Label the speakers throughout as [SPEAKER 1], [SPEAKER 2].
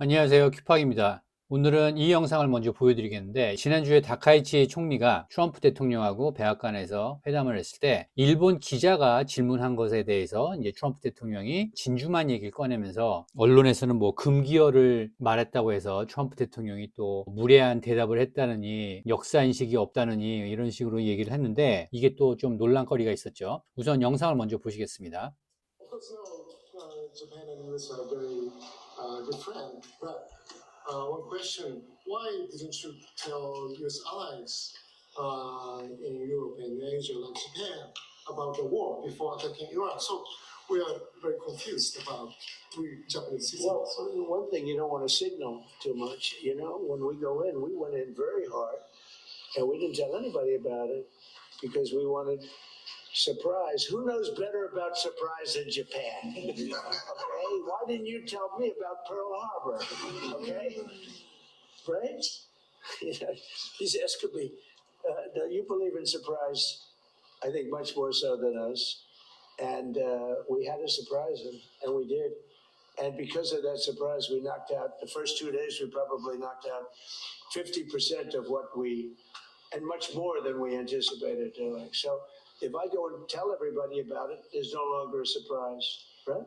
[SPEAKER 1] 안녕하세요. 큐팍입니다. 오늘은 이 영상을 먼저 보여드리겠는데, 지난주에 다카이치 총리가 트럼프 대통령하고 백악관에서 회담을 했을 때 일본 기자가 질문한 것에 대해서 이제 트럼프 대통령이 진주만 얘기를 꺼내면서, 언론에서는 뭐 금기어를 말했다고 해서 트럼프 대통령이 또 무례한 대답을 했다느니, 역사인식이 없다느니 이런 식으로 얘기를 했는데, 이게 또 좀 논란거리가 있었죠. 우선 영상을 먼저 보시겠습니다.
[SPEAKER 2] Of course, no, Japan and US are very good friends. But one question: why didn't you tell US allies in Europe and Asia, like Japan, about the war before attacking Iran? So we are very confused about we Japanese citizens.
[SPEAKER 3] Well, one thing you don't want to signal too much. You know, when we go in, we went in very hard, and we didn't tell anybody about it because we wanted surprise. Who knows better about surprise than Japan? Okay, why didn't you tell me about Pearl Harbor? Okay, right? You know, he's asking me, you believe in surprise? I think much more so than us. And we had to surprise him, and we did. And because of that surprise, we knocked out the first 2 days. We probably knocked out 50% of what we, and much more than we anticipated doing. So if I go and tell everybody about it, there's no longer a surprise, right?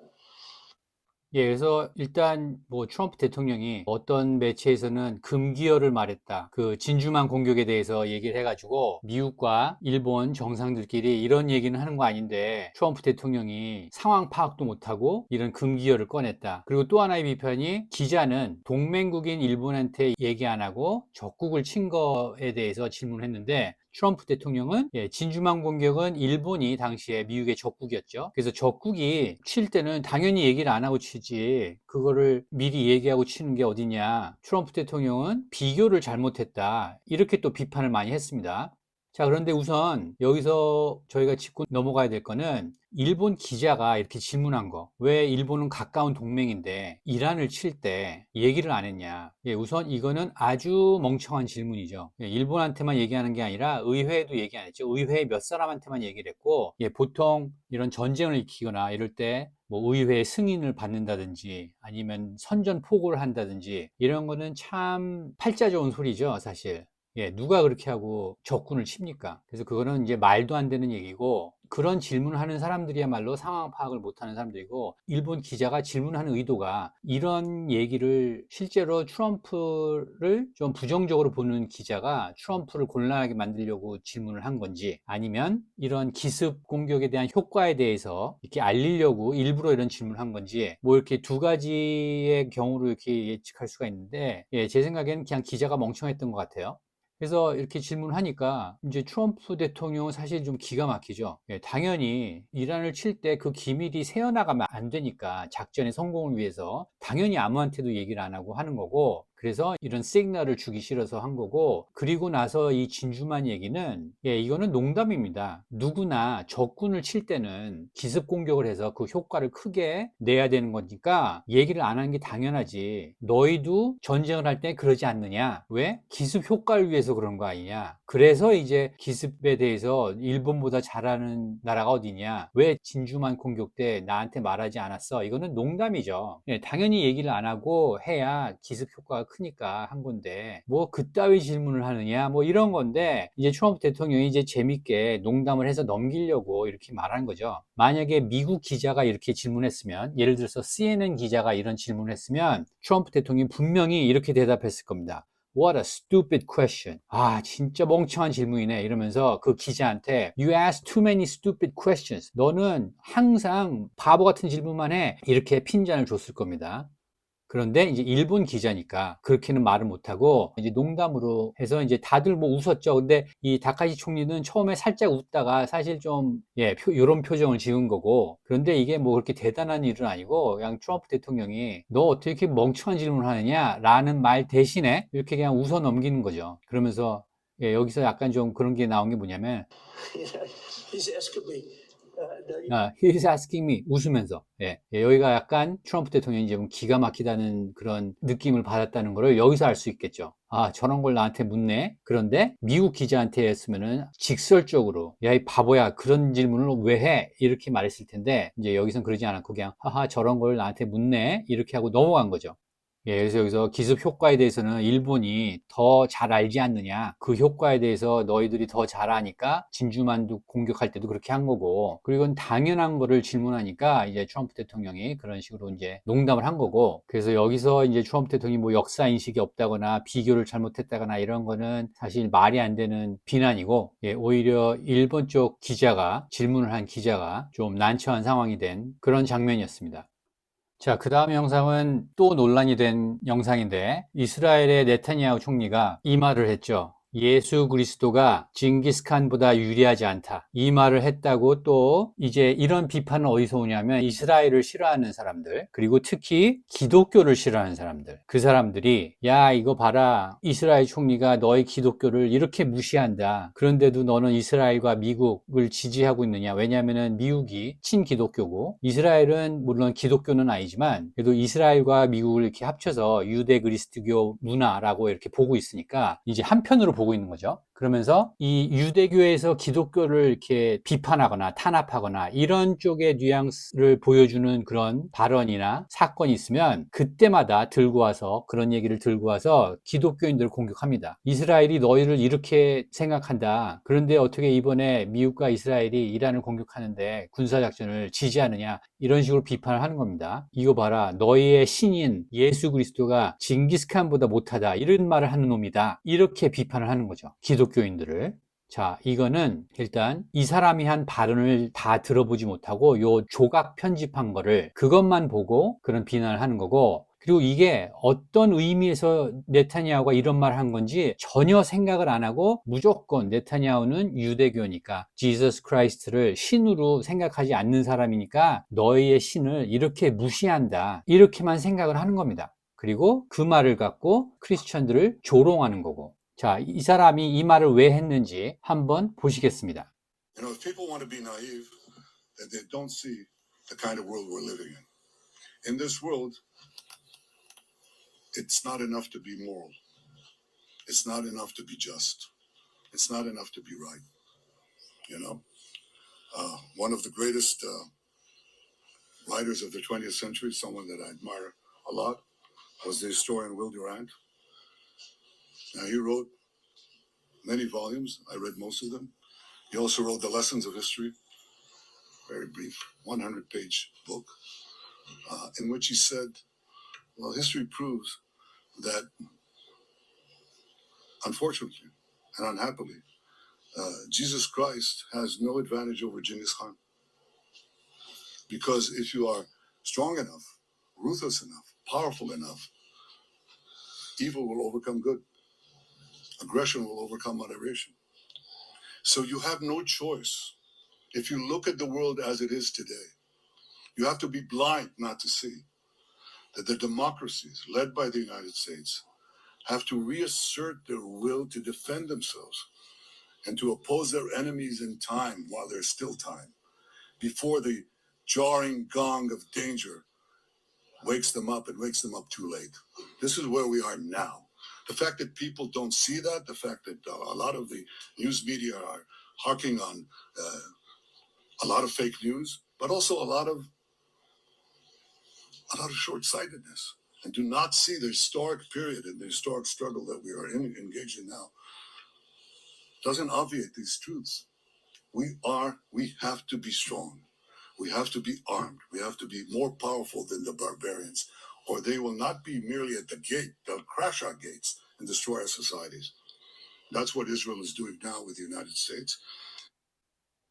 [SPEAKER 1] 예, 그래서 일단 뭐 트럼프 대통령이 어떤 매체에서는 금기어를 말했다. 그 진주만 공격에 대해서 얘기를 해가지고 미국과 일본 정상들끼리 이런 얘기는 하는 거 아닌데 트럼프 대통령이 상황 파악도 못하고 이런 금기어를 꺼냈다. 그리고 또 하나의 비판이 기자는 동맹국인 일본한테 얘기 안 하고 적국을 친 거에 대해서 질문했는데 트럼프 대통령은 진주만 공격은 일본이 당시에 미국의 적국이었죠. 그래서 적국이 칠 때는 당연히 얘기를 안 하고 치지 그거를 미리 얘기하고 치는 게 어디냐. 트럼프 대통령은 비교를 잘못했다. 이렇게 또 비판을 많이 했습니다. 자, 그런데 우선 여기서 저희가 짚고 넘어가야 될 거는 일본 기자가 이렇게 질문한 거. 왜 일본은 가까운 동맹인데 이란을 칠 때 얘기를 안 했냐. 예, 우선 이거는 아주 멍청한 질문이죠. 예, 일본한테만 얘기하는 게 아니라 의회에도 얘기 안 했죠. 의회 몇 사람한테만 얘기를 했고, 예, 보통 이런 전쟁을 일으키거나 이럴 때 뭐 의회의 승인을 받는다든지 아니면 선전포고를 한다든지 이런 거는 참 팔자 좋은 소리죠, 사실. 예, 누가 그렇게 하고 적군을 칩니까? 그래서 그거는 이제 말도 안 되는 얘기고, 그런 질문을 하는 사람들이야말로 상황 파악을 못하는 사람들이고, 일본 기자가 질문하는 의도가 이런 얘기를 실제로 트럼프를 좀 부정적으로 보는 기자가 트럼프를 곤란하게 만들려고 질문을 한 건지, 아니면 이런 기습 공격에 대한 효과에 대해서 이렇게 알리려고 일부러 이런 질문을 한 건지, 뭐 이렇게 두 가지의 경우로 이렇게 예측할 수가 있는데, 예, 제 생각에는 그냥 기자가 멍청했던 것 같아요. 그래서 이렇게 질문하니까 이제 트럼프 대통령은 사실 좀 기가 막히죠. 예, 당연히 이란을 칠 때 그 기밀이 새어나가면 안 되니까 작전의 성공을 위해서 당연히 아무한테도 얘기를 안 하고 하는 거고, 그래서 이런 시그널을 주기 싫어서 한 거고, 그리고 나서 이 진주만 얘기는, 예, 이거는 농담입니다. 누구나 적군을 칠 때는 기습 공격을 해서 그 효과를 크게 내야 되는 거니까 얘기를 안 하는 게 당연하지. 너희도 전쟁을 할 때 그러지 않느냐? 왜? 기습 효과를 위해서 그런 거 아니냐? 그래서 이제 기습에 대해서 일본보다 잘하는 나라가 어디냐? 왜 진주만 공격 때 나한테 말하지 않았어? 이거는 농담이죠. 예, 당연히 얘기를 안 하고 해야 기습 효과가 크니까 한 건데, 뭐 그따위 질문을 하느냐? 뭐 이런 건데, 이제 트럼프 대통령이 이제 재밌게 농담을 해서 넘기려고 이렇게 말한 거죠. 만약에 미국 기자가 이렇게 질문했으면, 예를 들어서 CNN 기자가 이런 질문을 했으면 트럼프 대통령이 분명히 이렇게 대답했을 겁니다. What a stupid question. 아, 진짜 멍청한 질문이네. 이러면서 그 기자한테 You ask too many stupid questions. 너는 항상 바보 같은 질문만 해. 이렇게 핀잔을 줬을 겁니다. 그런데 이제 일본 기자니까 그렇게는 말을 못하고 이제 농담으로 해서 이제 다들 뭐 웃었죠. 근데 이 다카시 총리는 처음에 살짝 웃다가 사실 좀, 예, 이런 표정을 지은 거고, 그런데 이게 뭐 그렇게 대단한 일은 아니고 그냥 트럼프 대통령이 너 어떻게 이렇게 멍청한 질문을 하느냐 라는 말 대신에 이렇게 그냥 웃어 넘기는 거죠. 그러면서, 예, 여기서 약간 좀 그런 게 나온 게 뭐냐면
[SPEAKER 3] He's asking me,
[SPEAKER 1] He's asking me 웃으면서, 예, 예, 여기가 약간 트럼프 대통령이 좀 기가 막히다는 그런 느낌을 받았다는 거를 여기서 알 수 있겠죠. 아, 저런 걸 나한테 묻네. 그런데 미국 기자한테 했으면은 직설적으로 야, 이 바보야, 그런 질문을 왜 해? 이렇게 말했을 텐데 이제 여기선 그러지 않았고 그냥 하하, 저런 걸 나한테 묻네, 이렇게 하고 넘어간 거죠. 예, 그래서 여기서 기습 효과에 대해서는 일본이 더 잘 알지 않느냐. 그 효과에 대해서 너희들이 더 잘 아니까 진주만두 공격할 때도 그렇게 한 거고. 그리고 이건 당연한 거를 질문하니까 이제 트럼프 대통령이 그런 식으로 이제 농담을 한 거고. 그래서 여기서 이제 트럼프 대통령이 뭐 역사 인식이 없다거나 비교를 잘못했다거나 이런 거는 사실 말이 안 되는 비난이고, 예, 오히려 일본 쪽 기자가 질문을 한 기자가 좀 난처한 상황이 된 그런 장면이었습니다. 자, 그 다음 영상은 또 논란이 된 영상인데 이스라엘의 네타냐후 총리가 이 말을 했죠. 예수 그리스도가 징기스칸보다 유리하지 않다. 이 말을 했다고 또 이제 이런 비판은 어디서 오냐면 이스라엘을 싫어하는 사람들, 그리고 특히 기독교를 싫어하는 사람들, 그 사람들이 야, 이거 봐라. 이스라엘 총리가 너의 기독교를 이렇게 무시한다. 그런데도 너는 이스라엘과 미국을 지지하고 있느냐? 왜냐하면 미국이 친기독교고 이스라엘은 물론 기독교는 아니지만 그래도 이스라엘과 미국을 이렇게 합쳐서 유대 그리스도교 문화라고 이렇게 보고 있으니까 이제 한편으로 보고 있는 거죠. 그러면서 이 유대교에서 기독교를 이렇게 비판하거나 탄압하거나 이런 쪽의 뉘앙스를 보여주는 그런 발언이나 사건이 있으면 그때마다 들고 와서 그런 얘기를 들고 와서 기독교인들을 공격합니다. 이스라엘이 너희를 이렇게 생각한다. 그런데 어떻게 이번에 미국과 이스라엘이 이란을 공격하는데 군사작전을 지지하느냐. 이런 식으로 비판을 하는 겁니다. 이거 봐라. 너희의 신인 예수 그리스도가 징기스칸보다 못하다. 이런 말을 하는 놈이다. 이렇게 비판을 하는 거죠. 기독교인들을. 자, 이거는 일단 이 사람이 한 발언을 다 들어보지 못하고 요 조각 편집한 거를 그것만 보고 그런 비난을 하는 거고, 그리고 이게 어떤 의미에서 네타냐후가 이런 말을 한 건지 전혀 생각을 안 하고 무조건 네타냐후는 유대교니까 지저스 크라이스트를 신으로 생각하지 않는 사람이니까 너희의 신을 이렇게 무시한다. 이렇게만 생각을 하는 겁니다. 그리고 그 말을 갖고 크리스천들을 조롱하는 거고. 자, 이 사람이 이 말을 왜 했는지 한번 보시겠습니다.
[SPEAKER 4] You know, if people want to be naive, that they don't see the kind of world we're living in. In this world, it's not enough to be moral. It's not enough to be just. It's not enough to be right. You know, one of the greatest writers of the 20th century, someone that I admire a lot, was the historian Will Durant. Now, he wrote many volumes. I read most of them. He also wrote The Lessons of History, very brief, 100-page book, in which he said, well, history proves that, unfortunately and unhappily, Jesus Christ has no advantage over Genghis Khan. Because if you are strong enough, ruthless enough, powerful enough, evil will overcome good. Aggression will overcome moderation. So you have no choice. If you look at the world as it is today, you have to be blind not to see that the democracies led by the United States have to reassert their will to defend themselves and to oppose their enemies in time while there's still time, before the jarring gong of danger wakes them up and wakes them up too late. This is where we are now. The fact that people don't see that, the fact that a lot of the news media are harking on a lot of fake news, but also a lot of short-sightedness, and do not see the historic period and the historic struggle that we are engaged in now, doesn't obviate these truths. We have to be strong. We have to be armed. We have to be more powerful than the barbarians, or they will not be merely at the gate. They'll crash our gates and destroy our societies. That's what Israel is doing now with the United States.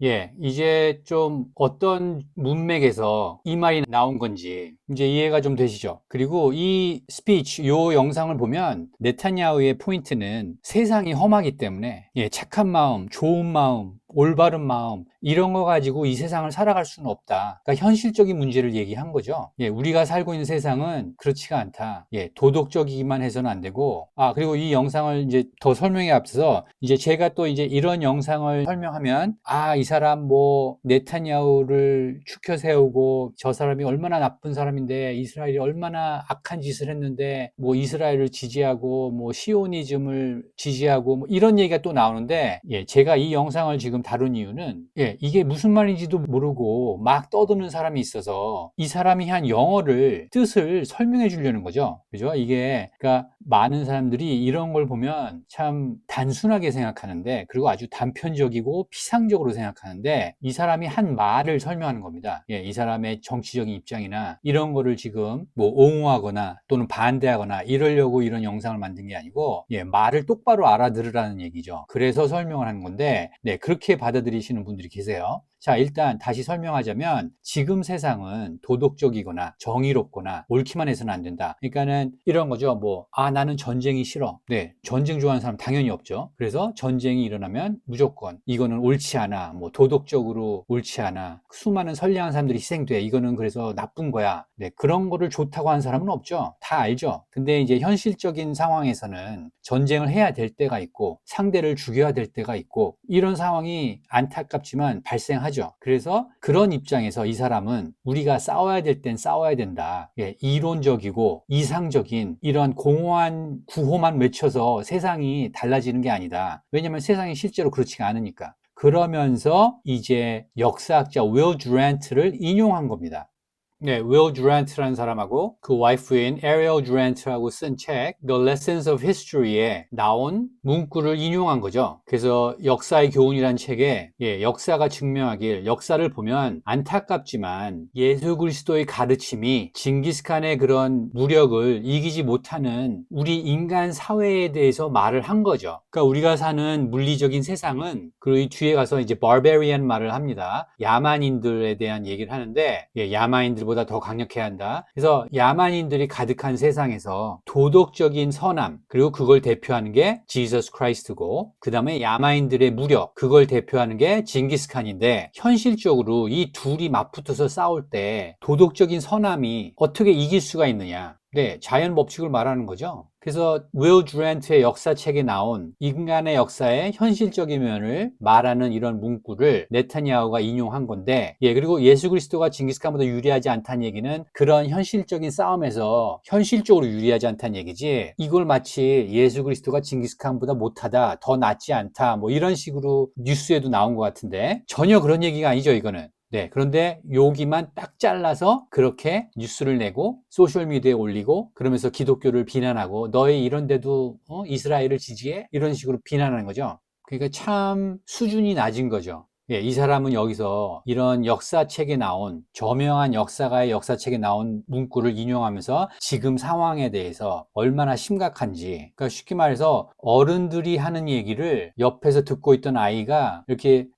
[SPEAKER 1] 예, 이제 좀 어떤 문맥에서 이 말이 나온 건지 이제 이해가 좀 되시죠? 그리고 이 스피치, 요 영상을 보면 네타냐후의 포인트는 세상이 험하기 때문에 예, 착한 마음, 좋은 마음, 올바른 마음 이런 거 가지고 이 세상을 살아갈 수는 없다. 그러니까 현실적인 문제를 얘기한 거죠. 예, 우리가 살고 있는 세상은 그렇지가 않다. 예, 도덕적이기만 해서는 안 되고, 그리고 이 영상을 이제 더 설명에 앞서서 이제 제가 또 이제 이런 영상을 설명하면 이 사람 뭐 네타냐후를 추켜 세우고 저 사람이 얼마나 나쁜 사람인데 이스라엘이 얼마나 악한 짓을 했는데 뭐 이스라엘을 지지하고 뭐 시오니즘을 지지하고 뭐 이런 얘기가 또 나오는데, 예, 제가 이 영상을 지금 것처럼 다룬 이유는 이게 무슨 말인지도 모르고 막 떠드는 사람이 있어서 이 사람이 한 영어를 뜻을 설명해 주려는 거죠. 그죠? 이게 그러니까 많은 사람들이 이런 걸 보면 참 단순하게 생각하는데 그리고 아주 단편적이고 피상적으로 생각하는데 이 사람이 한 말을 설명하는 겁니다. 이 사람의 정치적인 입장이나 이런 거를 지금 뭐 옹호하거나 또는 반대하거나 이러려고 이런 영상을 만든 게 아니고 말을 똑바로 알아들으라는 얘기죠. 그래서 설명을 하는 건데 그렇게 받아들이시는 분들이 계세요. 자, 일단 다시 설명하자면 지금 세상은 도덕적이거나 정의롭거나 옳기만 해서는 안 된다. 그러니까는 이런 거죠. 뭐, 나는 전쟁이 싫어. 네, 전쟁 좋아하는 사람 당연히 없죠. 그래서 전쟁이 일어나면 무조건 이거는 옳지 않아. 뭐 도덕적으로 옳지 않아. 수많은 선량한 사람들이 희생돼. 이거는 그래서 나쁜 거야. 네, 그런 거를 좋다고 하는 사람은 없죠. 다 알죠. 근데 이제 현실적인 상황에서는 전쟁을 해야 될 때가 있고 상대를 죽여야 될 때가 있고 이런 상황이 안타깝지만 발생하죠. 그래서 그런 입장에서 이 사람은 우리가 싸워야 될 땐 싸워야 된다. 이론적이고 이상적인 이런 공허한 구호만 외쳐서 세상이 달라지는 게 아니다. 왜냐하면 세상이 실제로 그렇지가 않으니까. 그러면서 이제 역사학자 윌 듀란트를 인용한 겁니다. 윌 듀란트라는 사람하고 그 와이프인 에리얼 듀란트하고 쓴 책 The Lessons of History에 나온 문구를 인용한 거죠. 그래서 역사의 교훈이라는 책에 역사가 증명하길 역사를 보면 안타깝지만 예수 그리스도의 가르침이 징기스칸의 그런 무력을 이기지 못하는 우리 인간 사회에 대해서 말을 한 거죠. 그러니까 우리가 사는 물리적인 세상은 그 뒤에 가서 이제 barbarian 말을 합니다. 야만인들에 대한 얘기를 하는데 야만인들보다 더 강력해야 한다. 그래서 야만인들이 가득한 세상에서 도덕적인 선함 그리고 그걸 대표하는 게 지저스 크라이스트고 그 다음에 야만인들의 무력 그걸 대표하는 게 징기스칸인데 현실적으로 이 둘이 맞붙어서 싸울 때 도덕적인 선함이 어떻게 이길 수가 있느냐. 자연 법칙을 말하는 거죠. 그래서 윌 듀란트의 역사책에 나온 인간의 역사의 현실적인 면을 말하는 이런 문구를 네타냐후가 인용한 건데 그리고 예수 그리스도가 징기스칸보다 유리하지 않다는 얘기는 그런 현실적인 싸움에서 현실적으로 유리하지 않다는 얘기지 이걸 마치 예수 그리스도가 징기스칸보다 못하다 더 낫지 않다 뭐 이런 식으로 뉴스에도 나온 것 같은데 전혀 그런 얘기가 아니죠 이거는. 그런데 여기만 딱 잘라서 그렇게 뉴스를 내고 소셜미디어에 올리고 그러면서 기독교를 비난하고 너희 이런데도 이스라엘을 지지해? 이런 식으로 비난하는 거죠. 그러니까 참 수준이 낮은 거죠. 이 사람은 여기서 이런 역사책에 나온 저명한 역사가의 역사책에 나온 문구를 인용하면서 지금 상황에 대해서 얼마나 심각한지 그러니까 쉽게 말해서 어른들이 하는 얘기를 옆에서 듣고 있던 아이가 이렇게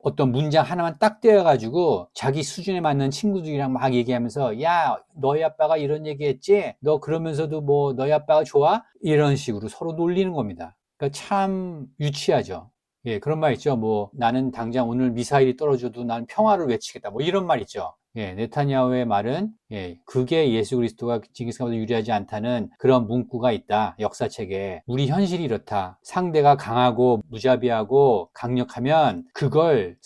[SPEAKER 1] 어떤 문장 하나만 딱 떼어가지고 자기 수준에 맞는 친구들이랑 막 얘기하면서 야 너희 아빠가 이런 얘기했지? 너 그러면서도 뭐 너희 아빠가 좋아? 이런 식으로 서로 놀리는 겁니다. 그러니까 참 유치하죠. 그런 말 있죠. 뭐, 나는 당장 오늘 미사일이 떨어져도 난 평화를 외치겠다. 뭐, 이런 말 있죠. 네타냐후의 말은, 그게 예수 그리스도가 징기스칸보다 유리하지 않다는 그런 문구가 있다. 역사책에. 우리 현실이 이렇다. 상대가 강하고 무자비하고 강력하면 그걸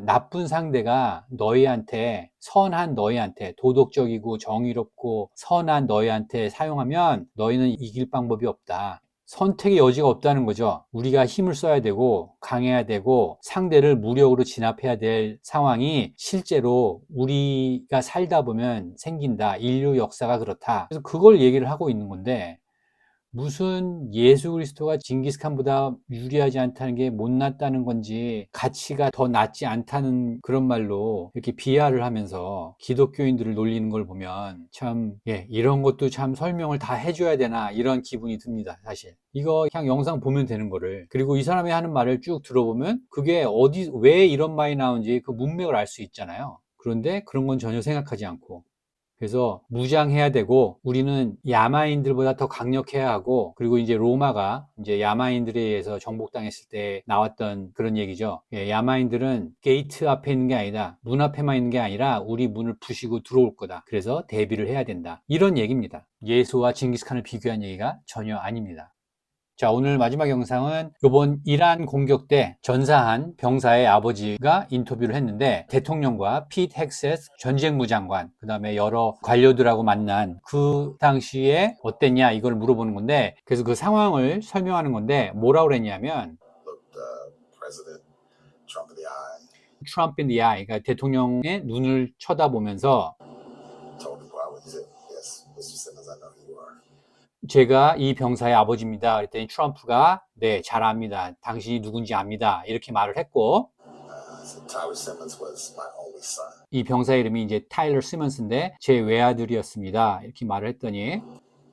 [SPEAKER 1] 나쁜 상대가 너희한테, 선한 너희한테, 도덕적이고 정의롭고 선한 너희한테 사용하면 너희는 이길 방법이 없다. 선택의 여지가 없다는 거죠. 우리가 힘을 써야 되고 강해야 되고 상대를 무력으로 진압해야 될 상황이 실제로 우리가 살다 보면 생긴다. 인류 역사가 그렇다. 그래서 그걸 얘기를 하고 있는 건데 무슨 예수 그리스도가 징기스칸보다 유리하지 않다는 게 못났다는 건지 가치가 더 낮지 않다는 그런 말로 이렇게 비하를 하면서 기독교인들을 놀리는 걸 보면 참 이런 것도 참 설명을 다 해줘야 되나 이런 기분이 듭니다. 사실 이거 그냥 영상 보면 되는 거를 그리고 이 사람이 하는 말을 쭉 들어보면 그게 왜 이런 말이 나오는지 그 문맥을 알 수 있잖아요. 그런데 그런 건 전혀 생각하지 않고 그래서 무장해야 되고 우리는 야마인들보다 더 강력해야 하고 그리고 이제 로마가 이제 야마인들에 의해서 정복당했을 때 나왔던 그런 얘기죠. 야마인들은 게이트 앞에 있는 게 아니다. 문 앞에만 있는 게 아니라 우리 문을 부시고 들어올 거다. 그래서 대비를 해야 된다. 이런 얘기입니다. 예수와 징기스칸을 비교한 얘기가 전혀 아닙니다. 자, 오늘 마지막 영상은 이번 이란 공격 때 전사한 병사의 아버지가 인터뷰를 했는데 대통령과 핏 헥셋 전쟁부 장관 그 다음에 여러 관료들하고 만난 그 당시에 어땠냐 이걸 물어보는 건데 그래서 그 상황을 설명하는 건데 뭐라고 그랬냐면
[SPEAKER 5] Look, President Trump in the eye,
[SPEAKER 1] Trump in the eye, 그러니까 대통령의 눈을 쳐다보면서
[SPEAKER 5] told him who I was. He said, "Yes, Mr. Simmons, I know who you are."
[SPEAKER 1] 제가 이 병사의 아버지입니다. 그랬더니 트럼프가 네, 잘 압니다. 당신이 누군지 압니다. 이렇게 말을 했고
[SPEAKER 5] I said, Tyler Simmons was my only son.
[SPEAKER 1] 이 병사 이름이 이제 타일러 시먼스인데 제 외아들이었습니다. 이렇게 말을 했더니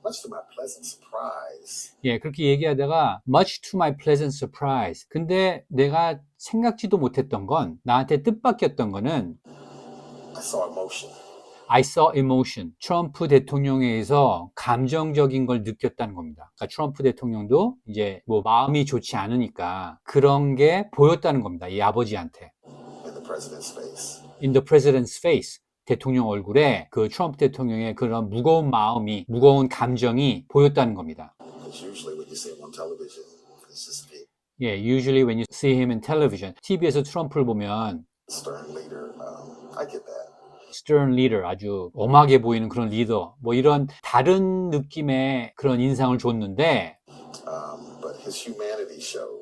[SPEAKER 5] Much to my pleasant surprise,
[SPEAKER 1] 예, 그렇게 얘기하다가 much to my pleasant surprise. 근데 내가 생각지도 못했던 건 나한테 뜻밖이었던 거는
[SPEAKER 5] I saw emotion.
[SPEAKER 1] I saw emotion. 트럼프 대통령에 의해서 감정적인 걸 느꼈다는 겁니다. 그러니까 트럼프 대통령도 이제 뭐 마음이 좋지 않으니까 그런 게 보였다는 겁니다. 이 아버지한테.
[SPEAKER 5] In the president's face.
[SPEAKER 1] In the president's face. 대통령 얼굴에 그 트럼프 대통령의 그런 무거운 마음이, 무거운 감정이 보였다는 겁니다.
[SPEAKER 5] Because usually when you see him on television, it's just a
[SPEAKER 1] 예, usually when you see him in television, TV에서 트럼프를 보면
[SPEAKER 5] stern leader. I get that.
[SPEAKER 1] stern leader, 아주 엄하게 보이는 그런 리더, 뭐 이런 다른 느낌의 그런 인상을 줬는데
[SPEAKER 5] But his humanity showed.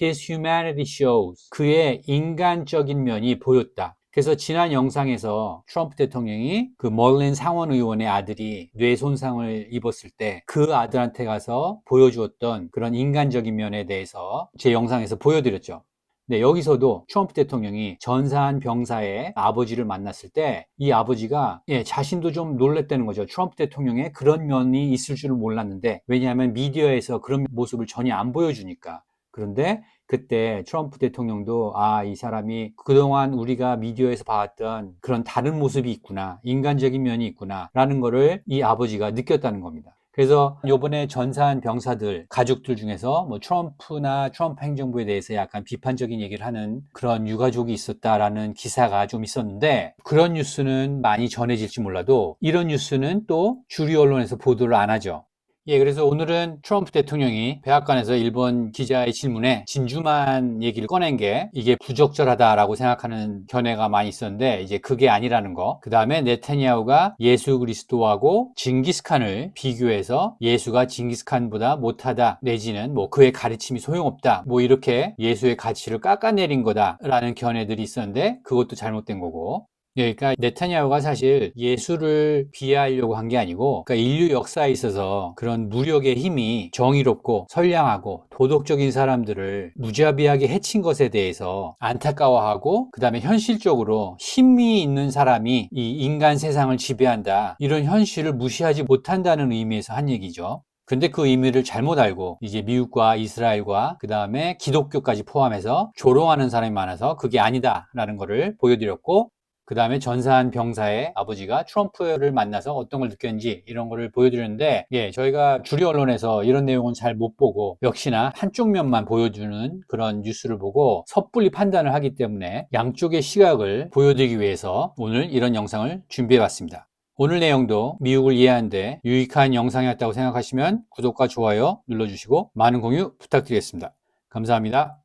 [SPEAKER 1] His humanity shows. 그의 인간적인 면이 보였다. 그래서 지난 영상에서 트럼프 대통령이 그 멀린 상원 의원의 아들이 뇌 손상을 입었을 때 그 아들한테 가서 보여주었던 그런 인간적인 면에 대해서 제 영상에서 보여드렸죠. 네, 여기서도 트럼프 대통령이 전사한 병사의 아버지를 만났을 때 이 아버지가 예, 자신도 좀 놀랬다는 거죠. 트럼프 대통령의 그런 면이 있을 줄을 몰랐는데 왜냐하면 미디어에서 그런 모습을 전혀 안 보여주니까. 그런데 그때 트럼프 대통령도 아, 이 사람이 그동안 우리가 미디어에서 봐왔던 그런 다른 모습이 있구나, 인간적인 면이 있구나 라는 거를 이 아버지가 느꼈다는 겁니다. 그래서 요번에 전사한 병사들, 가족들 중에서 뭐 트럼프나 트럼프 행정부에 대해서 약간 비판적인 얘기를 하는 그런 유가족이 있었다라는 기사가 좀 있었는데 그런 뉴스는 많이 전해질지 몰라도 이런 뉴스는 또 주류 언론에서 보도를 안 하죠. 예, 그래서 오늘은 트럼프 대통령이 백악관에서 일본 기자의 질문에 진주만 얘기를 꺼낸 게 이게 부적절하다라고 생각하는 견해가 많이 있었는데 이제 그게 아니라는 거. 그 다음에 네타냐후가 예수 그리스도하고 징기스칸을 비교해서 예수가 징기스칸보다 못하다 내지는 뭐 그의 가르침이 소용없다 뭐 이렇게 예수의 가치를 깎아내린 거다라는 견해들이 있었는데 그것도 잘못된 거고. 예, 그러니까 네타냐후가 사실 예수를 비하하려고 한 게 아니고 그러니까 인류 역사에 있어서 그런 무력의 힘이 정의롭고 선량하고 도덕적인 사람들을 무자비하게 해친 것에 대해서 안타까워하고 그 다음에 현실적으로 힘이 있는 사람이 이 인간 세상을 지배한다 이런 현실을 무시하지 못한다는 의미에서 한 얘기죠. 근데 그 의미를 잘못 알고 이제 미국과 이스라엘과 그 다음에 기독교까지 포함해서 조롱하는 사람이 많아서 그게 아니다라는 거를 보여드렸고 그 다음에 전사한 병사의 아버지가 트럼프를 만나서 어떤 걸 느꼈는지 이런 거를 보여드렸는데 예, 저희가 주류 언론에서 이런 내용은 잘 못 보고 역시나 한쪽 면만 보여주는 그런 뉴스를 보고 섣불리 판단을 하기 때문에 양쪽의 시각을 보여드리기 위해서 오늘 이런 영상을 준비해 봤습니다. 오늘 내용도 미국을 이해하는 데 유익한 영상이었다고 생각하시면 구독과 좋아요 눌러주시고 많은 공유 부탁드리겠습니다. 감사합니다.